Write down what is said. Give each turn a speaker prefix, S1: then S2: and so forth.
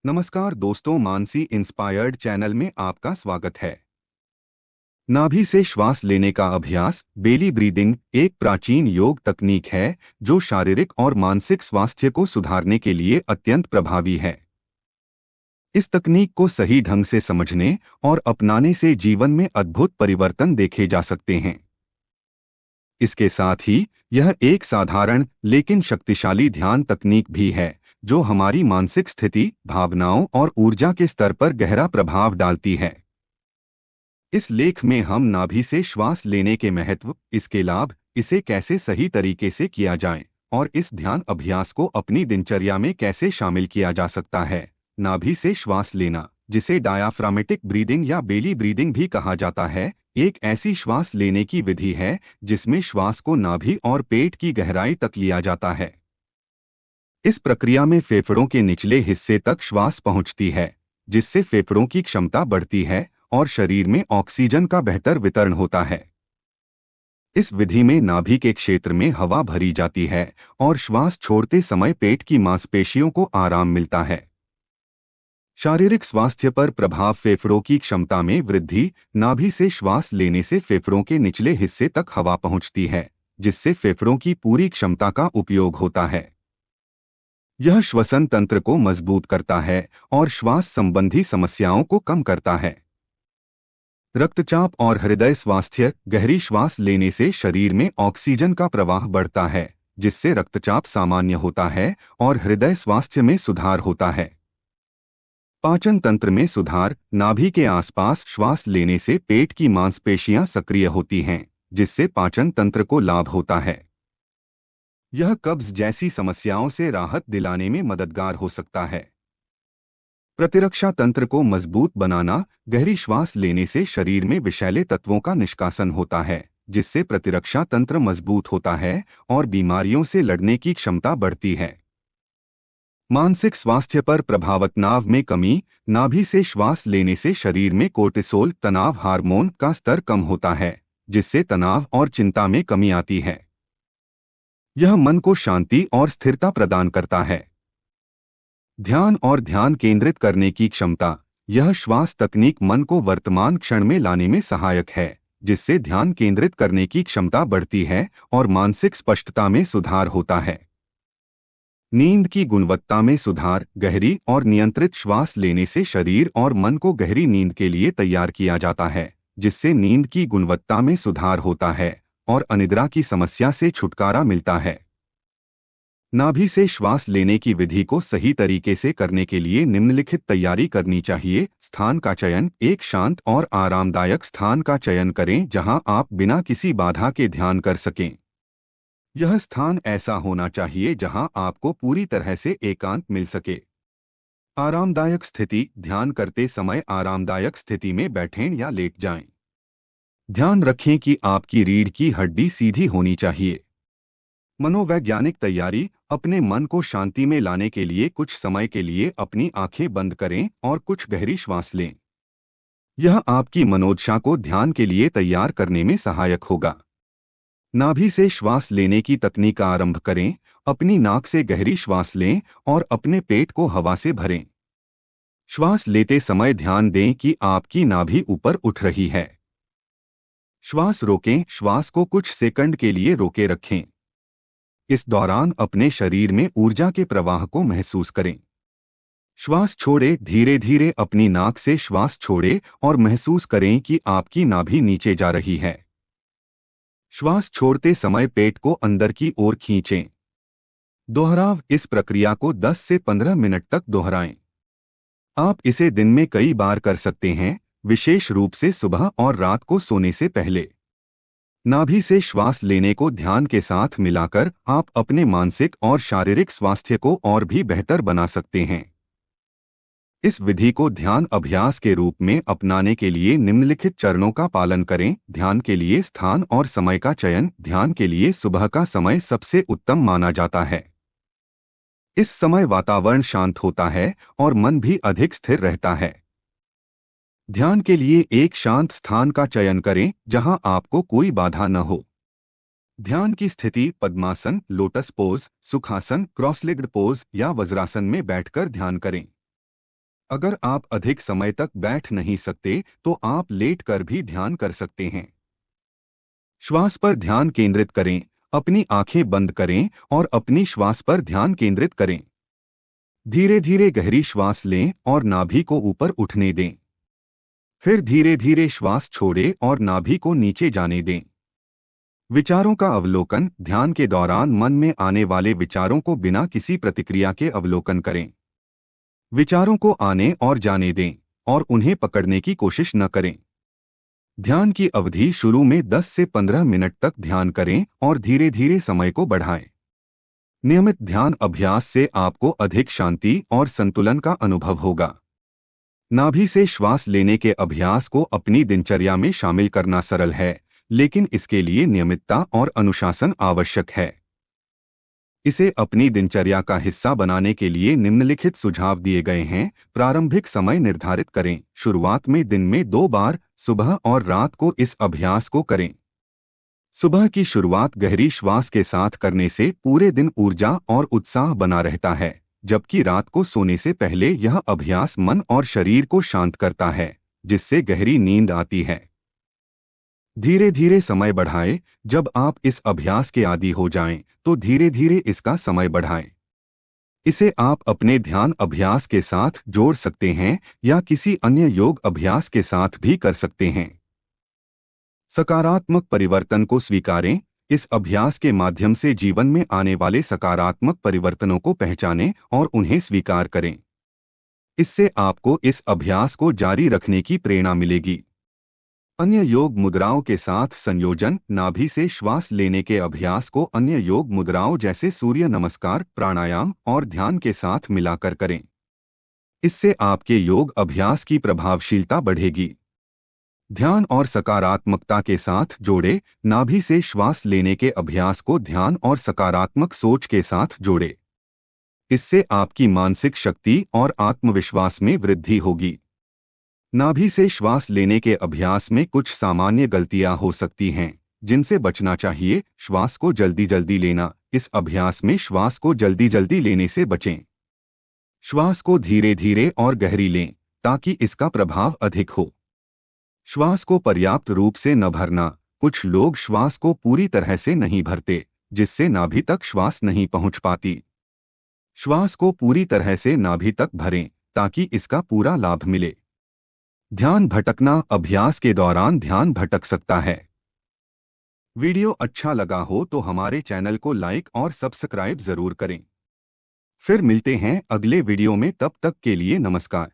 S1: नमस्कार दोस्तों, Mansi inspired channel में आपका स्वागत है। नाभि से श्वास लेने का अभ्यास बेली ब्रीदिंग एक प्राचीन योग तकनीक है जो शारीरिक और मानसिक स्वास्थ्य को सुधारने के लिए अत्यंत प्रभावी है। इस तकनीक को सही ढंग से समझने और अपनाने से जीवन में अद्भुत परिवर्तन देखे जा सकते हैं। इसके साथ ही यह एक साधारण लेकिन शक्तिशाली ध्यान तकनीक भी है जो हमारी मानसिक स्थिति, भावनाओं और ऊर्जा के स्तर पर गहरा प्रभाव डालती है। इस लेख में हम नाभि से श्वास लेने के महत्व, इसके लाभ, इसे कैसे सही तरीके से किया जाए और इस ध्यान अभ्यास को अपनी दिनचर्या में कैसे शामिल किया जा सकता है। नाभि से श्वास लेना, जिसे डायाफ्रामेटिक ब्रीदिंग या बेली ब्रीदिंग भी कहा जाता है, एक ऐसी श्वास लेने की विधि है जिसमें श्वास को नाभि और पेट की गहराई तक लिया जाता है। इस प्रक्रिया में फेफड़ों के निचले हिस्से तक श्वास पहुंचती है, जिससे फेफड़ों की क्षमता बढ़ती है और शरीर में ऑक्सीजन का बेहतर वितरण होता है। इस विधि में नाभि के क्षेत्र में हवा भरी जाती है और श्वास छोड़ते समय पेट की मांसपेशियों को आराम मिलता है। शारीरिक स्वास्थ्य पर प्रभाव फेफड़ों की क्षमता में वृद्धि, नाभि से श्वास लेने से फेफड़ों के निचले हिस्से तक हवा पहुंचती है, जिससे फेफड़ों की पूरी क्षमता का उपयोग होता है। यह श्वसन तंत्र को मजबूत करता है और श्वास संबंधी समस्याओं को कम करता है। रक्तचाप और हृदय स्वास्थ्य, गहरी श्वास लेने से शरीर में ऑक्सीजन का प्रवाह बढ़ता है, जिससे रक्तचाप सामान्य होता है और हृदय स्वास्थ्य में सुधार होता है। पाचन तंत्र में सुधार, नाभि के आसपास श्वास लेने से पेट की मांसपेशियां सक्रिय होती हैं, जिससे पाचन तंत्र को लाभ होता है। यह कब्ज जैसी समस्याओं से राहत दिलाने में मददगार हो सकता है। प्रतिरक्षा तंत्र को मजबूत बनाना, गहरी श्वास लेने से शरीर में विषैले तत्वों का निष्कासन होता है, जिससे प्रतिरक्षा तंत्र मजबूत होता है और बीमारियों से लड़ने की क्षमता बढ़ती है। मानसिक स्वास्थ्य पर प्रभाव, तनाव में कमी, नाभि से श्वास लेने से शरीर में कोर्टिसोल, तनाव हार्मोन का स्तर कम होता है, जिससे तनाव और चिंता में कमी आती है। यह मन को शांति और स्थिरता प्रदान करता है। ध्यान और ध्यान केंद्रित करने की क्षमता, यह श्वास तकनीक मन को वर्तमान क्षण में लाने में सहायक है, जिससे ध्यान केंद्रित करने की क्षमता बढ़ती है और मानसिक स्पष्टता में सुधार होता है। नींद की गुणवत्ता में सुधार, गहरी और नियंत्रित श्वास लेने से शरीर और मन को गहरी नींद के लिए तैयार किया जाता है, जिससे नींद की गुणवत्ता में सुधार होता है और अनिद्रा की समस्या से छुटकारा मिलता है। नाभि से श्वास लेने की विधि को सही तरीके से करने के लिए निम्नलिखित तैयारी करनी चाहिए। स्थान का चयन, एक शांत और आरामदायक स्थान का चयन करें जहां आप बिना किसी बाधा के ध्यान कर सकें। यह स्थान ऐसा होना चाहिए जहां आपको पूरी तरह से एकांत मिल सके। आरामदायक स्थिति, ध्यान करते समय आरामदायक स्थिति में बैठें या लेट जाएं। ध्यान रखें कि आपकी रीढ़ की हड्डी सीधी होनी चाहिए। मनोवैज्ञानिक तैयारी, अपने मन को शांति में लाने के लिए कुछ समय के लिए अपनी आंखें बंद करें और कुछ गहरी श्वास लें। यह आपकी मनोदशा को ध्यान के लिए तैयार करने में सहायक होगा। नाभि से श्वास लेने की तकनीक आरंभ करें। अपनी नाक से गहरी श्वास लें और अपने पेट को हवा से भरें। श्वास लेते समय ध्यान दें कि आपकी नाभि ऊपर उठ रही है। श्वास रोकें, श्वास को कुछ सेकंड के लिए रोके रखें। इस दौरान अपने शरीर में ऊर्जा के प्रवाह को महसूस करें। श्वास छोड़े, धीरे धीरे अपनी नाक से श्वास छोड़े और महसूस करें कि आपकी नाभि नीचे जा रही है। श्वास छोड़ते समय पेट को अंदर की ओर खींचें। दोहराव, इस प्रक्रिया को 10 से 15 मिनट तक दोहराएं। आप इसे दिन में कई बार कर सकते हैं, विशेष रूप से सुबह और रात को सोने से पहले। नाभि से श्वास लेने को ध्यान के साथ मिलाकर आप अपने मानसिक और शारीरिक स्वास्थ्य को और भी बेहतर बना सकते हैं। इस विधि को ध्यान अभ्यास के रूप में अपनाने के लिए निम्नलिखित चरणों का पालन करें। ध्यान के लिए स्थान और समय का चयन, ध्यान के लिए सुबह का समय सबसे उत्तम माना जाता है। इस समय वातावरण शांत होता है और मन भी अधिक स्थिर रहता है। ध्यान के लिए एक शांत स्थान का चयन करें जहां आपको कोई बाधा न हो। ध्यान की स्थिति, padmasana, lotus pose, sukhasana, cross legged pose या वज्रासन में बैठकर ध्यान करें। अगर आप अधिक समय तक बैठ नहीं सकते तो आप लेट कर भी ध्यान कर सकते हैं। श्वास पर ध्यान केंद्रित करें। अपनी आंखें बंद करें और अपनी श्वास पर ध्यान केंद्रित करें। धीरे धीरे गहरी श्वास लें और नाभि को ऊपर उठने दें। फिर धीरे धीरे श्वास छोड़ें और नाभि को नीचे जाने दें। विचारों का अवलोकन। ध्यान के दौरान मन में आने वाले विचारों को बिना किसी प्रतिक्रिया के अवलोकन करें। विचारों को आने और जाने दें और उन्हें पकड़ने की कोशिश न करें। ध्यान की अवधि शुरू में 10 से 15 मिनट तक ध्यान करें और धीरे धीरे समय को बढ़ाएं। नियमित ध्यान अभ्यास से आपको अधिक शांति और संतुलन का अनुभव होगा। नाभि से श्वास लेने के अभ्यास को अपनी दिनचर्या में शामिल करना सरल है, लेकिन इसके लिए नियमितता और अनुशासन आवश्यक है। इसे अपनी दिनचर्या का हिस्सा बनाने के लिए निम्नलिखित सुझाव दिए गए हैं। प्रारंभिक समय निर्धारित करें। शुरुआत में दिन में 2 बार, सुबह और रात को इस अभ्यास को करें। सुबह की शुरुआत गहरी श्वास के साथ करने से पूरे दिन ऊर्जा और उत्साह बना रहता है, जबकि रात को सोने से पहले यह अभ्यास मन और शरीर को शांत करता है, जिससे गहरी नींद आती है। धीरे धीरे समय बढ़ाएं। जब आप इस अभ्यास के आदी हो जाएं, तो धीरे धीरे इसका समय बढ़ाएं। इसे आप अपने ध्यान अभ्यास के साथ जोड़ सकते हैं या किसी अन्य योग अभ्यास के साथ भी कर सकते हैं। सकारात्मक परिवर्तन को स्वीकारें। इस अभ्यास के माध्यम से जीवन में आने वाले सकारात्मक परिवर्तनों को पहचानें और उन्हें स्वीकार करें। इससे आपको इस अभ्यास को जारी रखने की प्रेरणा मिलेगी। अन्य योग मुद्राओं के साथ संयोजन। नाभि से श्वास लेने के अभ्यास को अन्य योग मुद्राओं जैसे सूर्य नमस्कार, प्राणायाम और ध्यान के साथ मिलाकर करें। इससे आपके योग अभ्यास की प्रभावशीलता बढ़ेगी। ध्यान और सकारात्मकता के साथ जोड़े। नाभि से श्वास लेने के अभ्यास को ध्यान और सकारात्मक सोच के साथ जोड़े। इससे आपकी मानसिक शक्ति और आत्मविश्वास में वृद्धि होगी। नाभि से श्वास लेने के अभ्यास में कुछ सामान्य गलतियां हो सकती हैं, जिनसे बचना चाहिए। श्वास को जल्दी जल्दी लेना। इस अभ्यास में श्वास को जल्दी जल्दी लेने से बचें। श्वास को धीरे धीरे और गहरी लें, ताकि इसका प्रभाव अधिक हो। श्वास को पर्याप्त रूप से न भरना। कुछ लोग श्वास को पूरी तरह से नहीं भरते, जिससे नाभि तक श्वास नहीं पहुंच पाती। श्वास को पूरी तरह से नाभि तक भरें, ताकि इसका पूरा लाभ मिले। ध्यान भटकना। अभ्यास के दौरान ध्यान भटक सकता है। वीडियो अच्छा लगा हो तो हमारे चैनल को लाइक और सब्सक्राइब जरूर करें। फिर मिलते हैं अगले वीडियो में। तब तक के लिए नमस्कार।